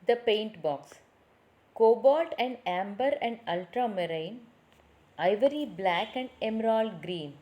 The paint box. Cobalt and amber and ultramarine, ivory black and emerald green.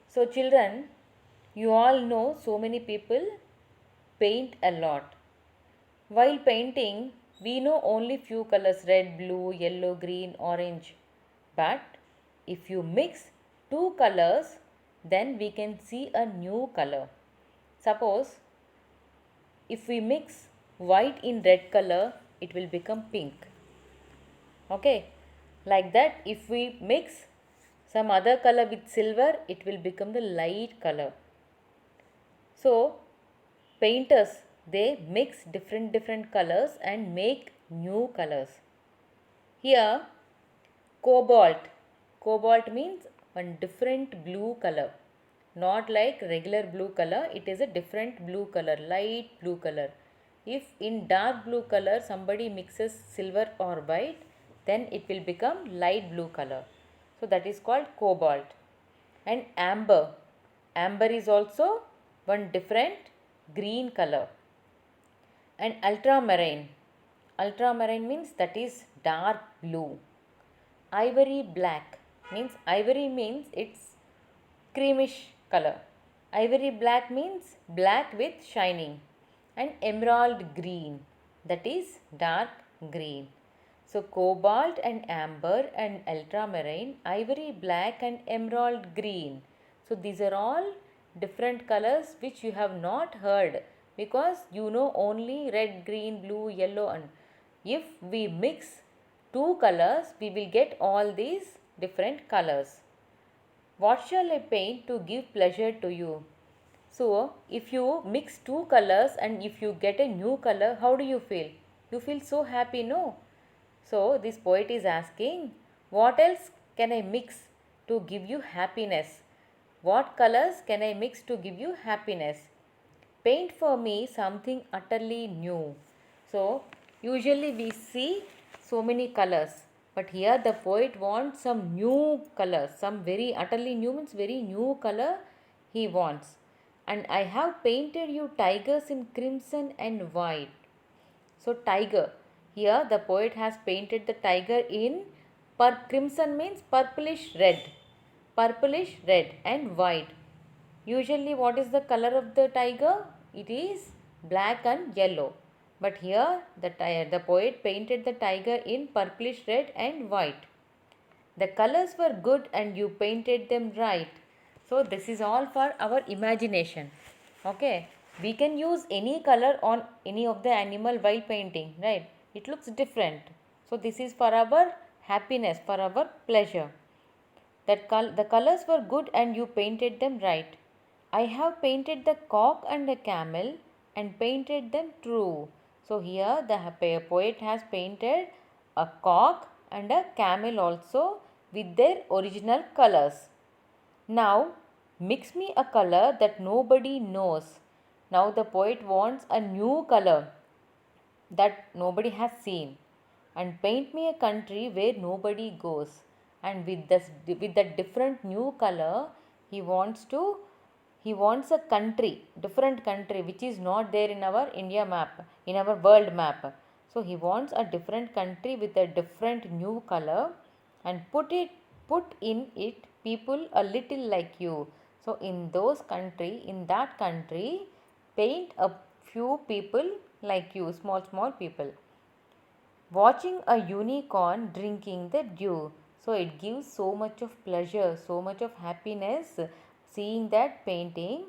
So, children, you all know so many people paint a lot. While painting, we know only few colors red, blue, yellow, green, orange. But if you mix two colors, then we can see a new color. Suppose if we mix white in red color, it will become pink. Okay, like that, if we mix some other color with silver, it will become the light color. So, painters they mix different colors and make new colors. Here, cobalt. Cobalt means one different blue color. Not like regular blue color, it is a different blue color, light blue color. If in dark blue color somebody mixes silver or white, then it will become light blue color. So that is called cobalt. And amber. Amber is also one different green color. And ultramarine. Ultramarine means that is dark blue. Ivory black means it's creamish color. Ivory black means black with shining. And emerald green, that is dark green. So cobalt and amber and ultramarine, ivory black and emerald green. So these are all different colors which you have not heard because you know only red, green, blue, yellow, and if we mix two colors we will get all these different colors. What shall I paint to give pleasure to you? So, if you mix two colors and if you get a new color, how do you feel? You feel so happy, no? So, this poet is asking, what else can I mix to give you happiness? What colors can I mix to give you happiness? Paint for me something utterly new. So, usually we see so many colors, but here the poet wants some new colors, some very utterly new means very new color he wants. And I have painted you tigers in crimson and white. So, tiger. Here the poet has painted the tiger in crimson means purplish red and white. Usually what is the color of the tiger? It is black and yellow. But here the poet painted the tiger in purplish red and white. The colors were good and you painted them right. So this is all for our imagination. Okay. We can use any color on any of the animal while painting, right? It looks different. So this is for our happiness, for our pleasure. The colors were good and you painted them right. I have painted the cock and a camel and painted them true. So here the poet has painted a cock and a camel also with their original colors. Now mix me a color that nobody knows. Now the poet wants a new color that nobody has seen, and paint me a country where nobody goes. And with that different new color he wants a country, different country which is not there in our India map, in our world map. So he wants a different country with a different new color and put in it people a little like you. So in that country paint a few people like you, small people. Watching a unicorn drinking the dew. So it gives so much of pleasure, so much of happiness seeing that painting.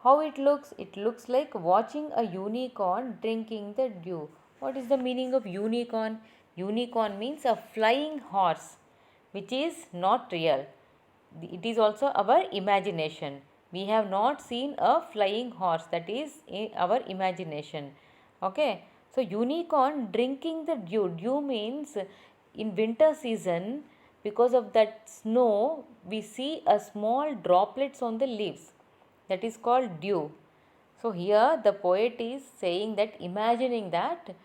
How it looks like watching a unicorn drinking the dew. What is the meaning of unicorn? Unicorn means a flying horse which is not real. It is also our imagination. We have not seen a flying horse, that is in our imagination. Okay. So unicorn drinking the dew. Dew means in winter season because of that snow we see a small droplets on the leaves. That is called dew. So here the poet is saying that, imagining that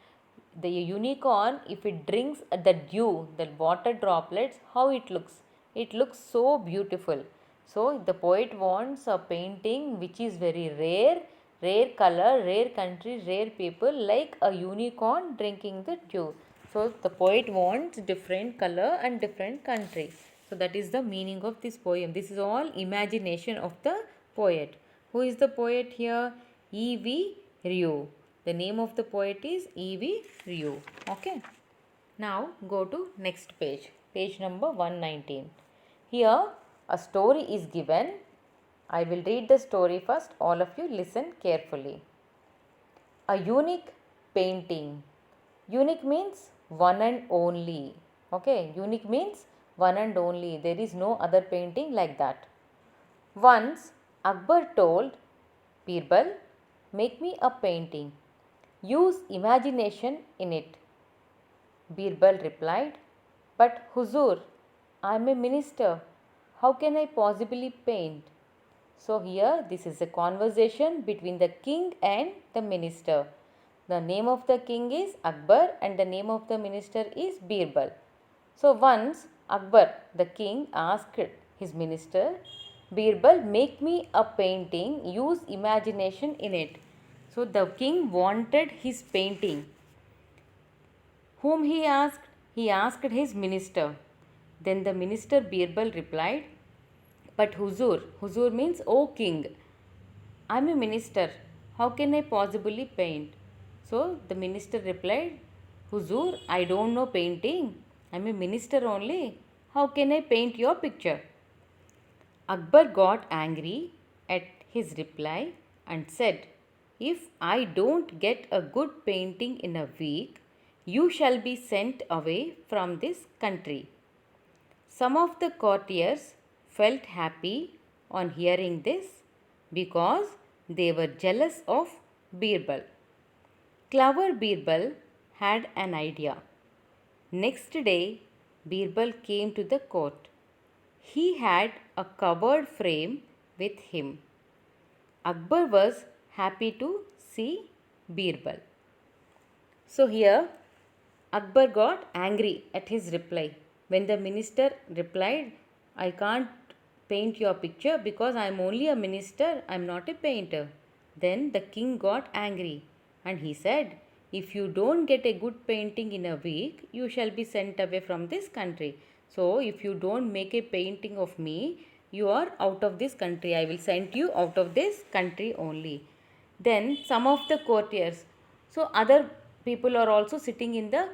the unicorn, if it drinks the dew, the water droplets, how it looks? It looks so beautiful. So the poet wants a painting which is very rare, rare color, rare country, rare people, like a unicorn drinking the dew. So the poet wants different color and different country. So that is the meaning of this poem. This is all imagination of the poet. Who is the poet here? E.V. Ryu. The name of the poet is E.V. Ryu. Okay. Now go to next page. Page number 119. Here a story is given. I will read the story first. All of you listen carefully. A unique painting. Unique means one and only. Okay, unique means one and only. There is no other painting like that. Once Akbar told Birbal, make me a painting. Use imagination in it. Birbal replied, but Huzur, I am a minister. How can I possibly paint? So here this is a conversation between the king and the minister. The name of the king is Akbar and the name of the minister is Birbal. So once Akbar, the king, asked his minister, Birbal, make me a painting, use imagination in it. So the king wanted his painting. Whom he asked? He asked his minister. Then the minister Birbal replied, but Huzur, Huzur means, O king, I am a minister. How can I possibly paint? So the minister replied, Huzur, I don't know painting. I am a minister only. How can I paint your picture? Akbar got angry at his reply and said, if I don't get a good painting in a week, you shall be sent away from this country. Some of the courtiers felt happy on hearing this because they were jealous of Birbal. Clever Birbal had an idea. Next day, Birbal came to the court. He had a covered frame with him. Akbar was happy to see Birbal. So here Akbar got angry at his reply. When the minister replied, I can't paint your picture because I am only a minister, I am not a painter. Then the king got angry and he said, if you don't get a good painting in a week, you shall be sent away from this country. So if you don't make a painting of me, you are out of this country. I will send you out of this country only. Then some of the courtiers, so other people are also sitting in the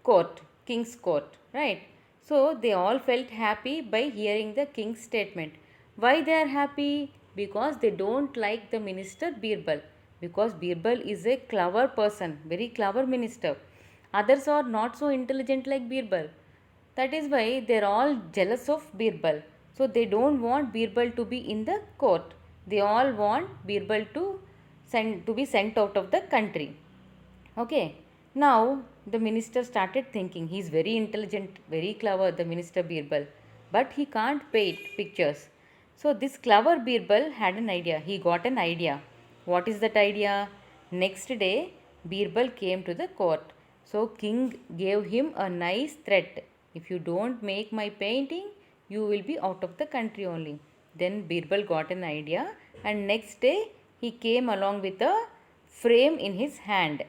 court, king's court, right? So they all felt happy by hearing the king's statement. Why they are happy? Because they don't like the minister Birbal. Because Birbal is a clever person, very clever minister. Others are not so intelligent like Birbal. That is why they are all jealous of Birbal. So they don't want Birbal to be in the court. They all want Birbal to be sent out of the country. Okay. Now the minister started thinking, he is very intelligent, very clever, the minister Birbal, but he can't paint pictures. So this clever Birbal had an idea. He got an idea. What is that idea? Next day, Birbal came to the court. So king gave him a nice threat. If you don't make my painting, you will be out of the country only. Then Birbal got an idea and next day he came along with a frame in his hand.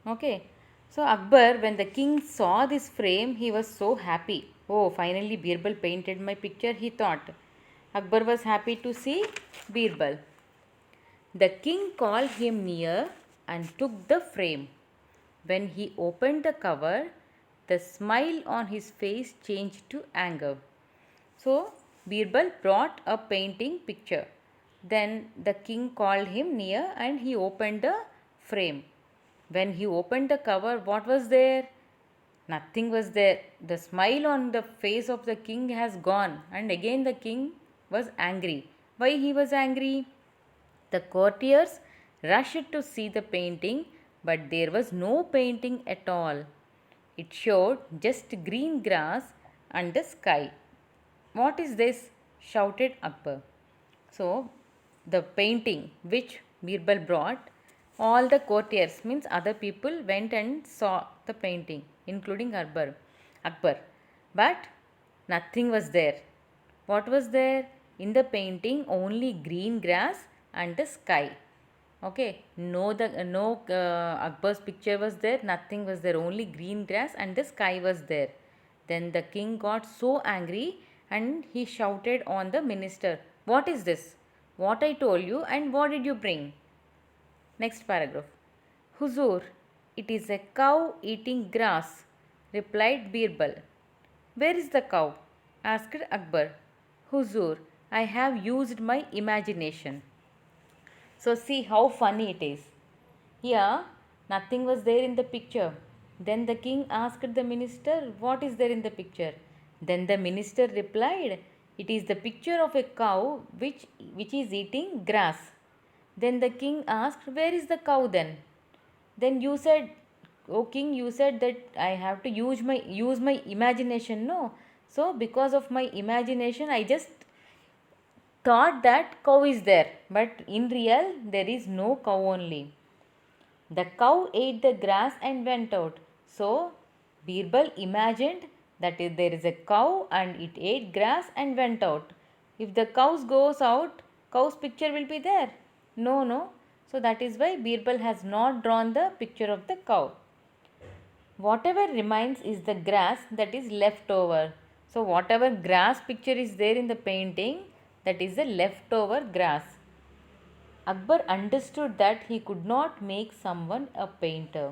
Okay. So Akbar, when the king saw this frame, he was so happy. Oh, finally Birbal painted my picture, he thought. Akbar was happy to see Birbal. The king called him near and took the frame. When he opened the cover, the smile on his face changed to anger. So Birbal brought a painting picture. Then the king called him near and he opened the frame. When he opened the cover, what was there? Nothing was there. The smile on the face of the king has gone, and again the king was angry. Why he was angry? The courtiers rushed to see the painting, but there was no painting at all. It showed just green grass and the sky. What is this? Shouted Akbar. So, the painting which Birbal brought, all the courtiers, means other people, went and saw the painting, including Akbar. But nothing was there. What was there? In the painting, only green grass and the sky. Okay, Akbar's picture was there, nothing was there, only green grass and the sky was there. Then the king got so angry and he shouted on the minister, "What is this? What I told you and what did you bring?" Next paragraph. "Huzur, it is a cow eating grass," replied Birbal. "Where is the cow?" asked Akbar. "Huzur, I have used my imagination." So see how funny it is. Here, nothing was there in the picture. Then the king asked the minister, "What is there in the picture?" Then the minister replied, "It is the picture of a cow which is eating grass." Then the king asked, "Where is the cow then?" Then you said, "Oh king, you said that I have to use my imagination, no? So because of my imagination, I just thought that cow is there, but in real there is no cow only. The cow ate the grass and went out." So Birbal imagined that if there is a cow and it ate grass and went out. If the cow goes out, cow's picture will be there. No, no. So that is why Birbal has not drawn the picture of the cow. Whatever remains is the grass that is left over. So whatever grass picture is there in the painting, that is the leftover grass. Akbar understood that he could not make someone a painter.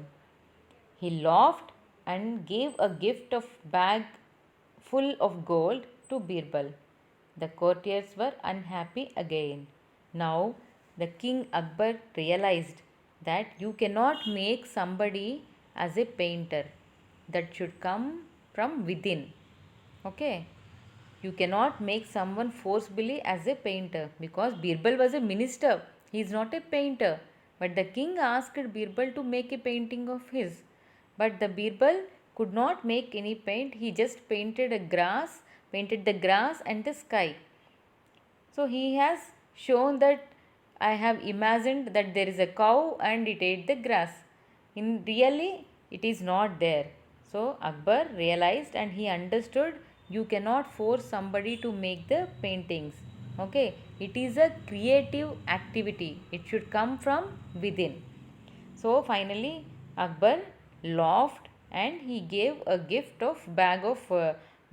He laughed and gave a gift of bag full of gold to Birbal. The courtiers were unhappy again. Now the king Akbar realized that you cannot make somebody as a painter. That should come from within. Okay. You cannot make someone forcibly as a painter because Birbal was a minister. He is not a painter. But the king asked Birbal to make a painting of his. But the Birbal could not make any paint. He just painted the grass and the sky. So he has shown that I have imagined that there is a cow and it ate the grass. In really, it is not there. So Akbar realized and he understood you cannot force somebody to make the paintings. Okay, it is a creative activity. It should come from within. So finally, Akbar laughed and he gave a gift of bag of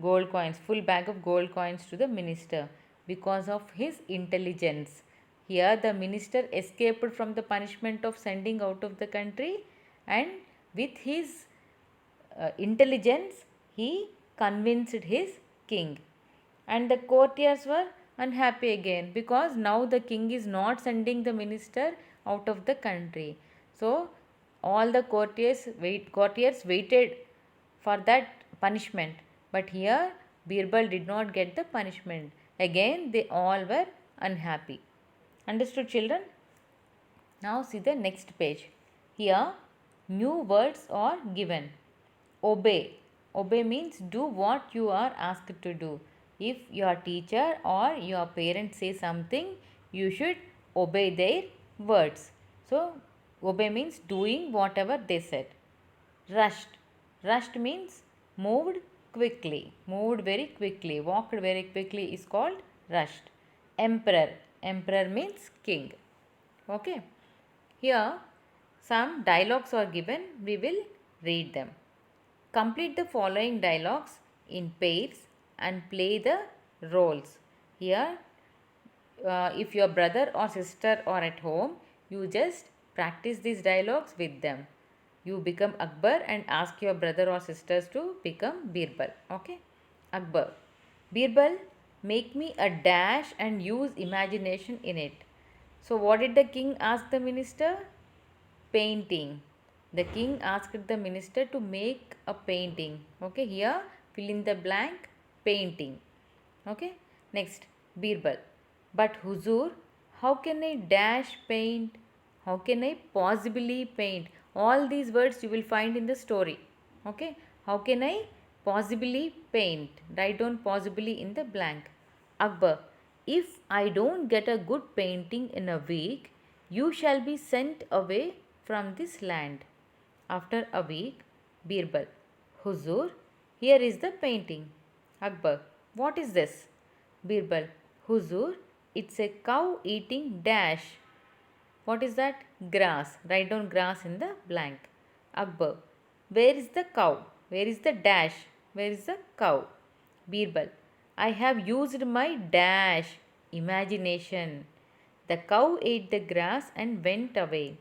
gold coins, full bag of gold coins to the minister because of his intelligence. Here the minister escaped from the punishment of sending out of the country, and with his intelligence he convinced his king. And the courtiers were unhappy again because now the king is not sending the minister out of the country. So all the courtiers waited for that punishment, but here Birbal did not get the punishment. Again they all were unhappy. Understood, children? Now see the next page. Here new words are given. Obey. Obey means do what you are asked to do. If your teacher or your parents say something, you should obey their words. So obey means doing whatever they said. Rushed. Rushed means moved quickly. Moved very quickly. Walked very quickly is called rushed. Emperor. Emperor means king. Okay. Here some dialogues are given. We will read them. Complete the following dialogues in pairs and play the roles. Here, if your brother or sister are at home, you just practice these dialogues with them. You become Akbar and ask your brother or sisters to become Birbal. Okay? Akbar. Birbal, make me a dash and use imagination in it. So, what did the king ask the minister? Painting. The king asked the minister to make a painting. Okay, here fill in the blank, painting. Okay, next, Birbal. But Huzur, how can I dash paint? How can I possibly paint? All these words you will find in the story. Okay, how can I possibly paint? Write down possibly in the blank. Akbar, if I don't get a good painting in a week, you shall be sent away from this land. After a week, Birbal, Huzur, here is the painting. Akbar, what is this? Birbal, Huzur, it's a cow eating dash. What is that? Grass. Write down grass in the blank. Akbar. Where is the cow? Where is the dash? Where is the cow? Birbal. I have used my dash. Imagination. The cow ate the grass and went away.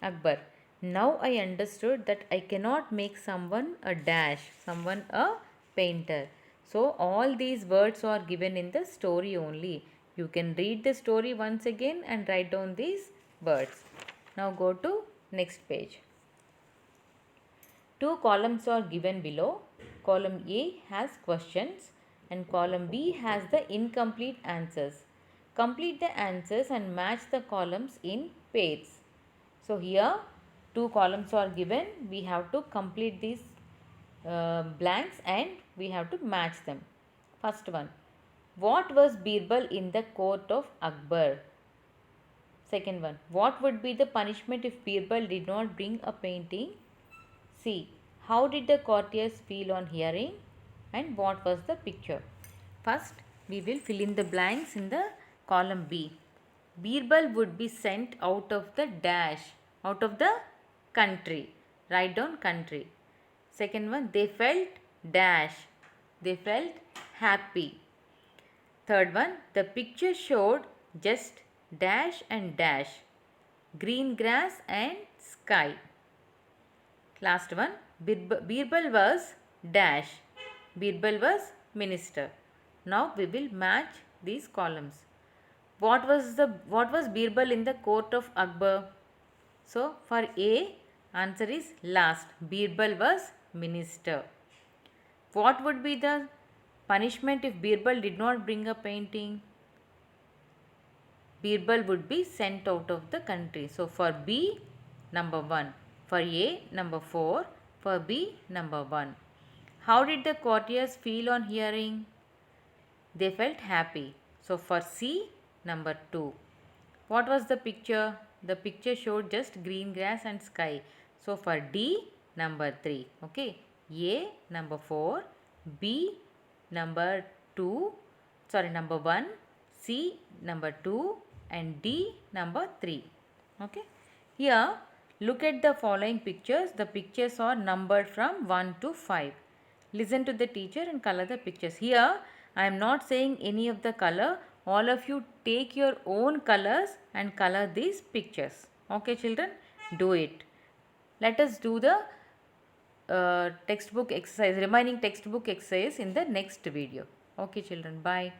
Akbar. Now I understood that I cannot make someone a dash, someone a painter. So all these words are given in the story only. You can read the story once again and write down these words. Now go to next page. Two columns are given below. Column A has questions and column B has the incomplete answers. Complete the answers and match the columns in pairs. So here two columns are given. We have to complete these blanks and we have to match them. First one. What was Birbal in the court of Akbar? Second one. What would be the punishment if Birbal did not bring a painting? C. How did the courtiers feel on hearing? And what was the picture? First, we will fill in the blanks in the column B. Birbal would be sent out of the dash, out of the country. Write down country. Second one, they felt dash. They felt happy. Third one, the picture showed just dash and dash. Green grass and sky. Last one, Birbal was dash. Birbal was minister. Now we will match these columns. What was Birbal in the court of Akbar? So for A, answer is last. Birbal was minister. What would be the punishment if Birbal did not bring a painting? Birbal would be sent out of the country. So for B, number 1. For A, number 4. For B, number 1. How did the courtiers feel on hearing? They felt happy. So for C, number 2. What was the picture? The picture showed just green grass and sky. So for D, number 3. Okay. A, number 4. B, number 2. Number 1. C, number 2. And D, number 3. Okay. Here, look at the following pictures. The pictures are numbered from 1 to 5. Listen to the teacher and color the pictures. Here, I am not saying any of the color. All of you take your own colors and color these pictures. Okay, children? Do it. Let us do the textbook exercise, remaining textbook exercise in the next video. Okay, children. Bye.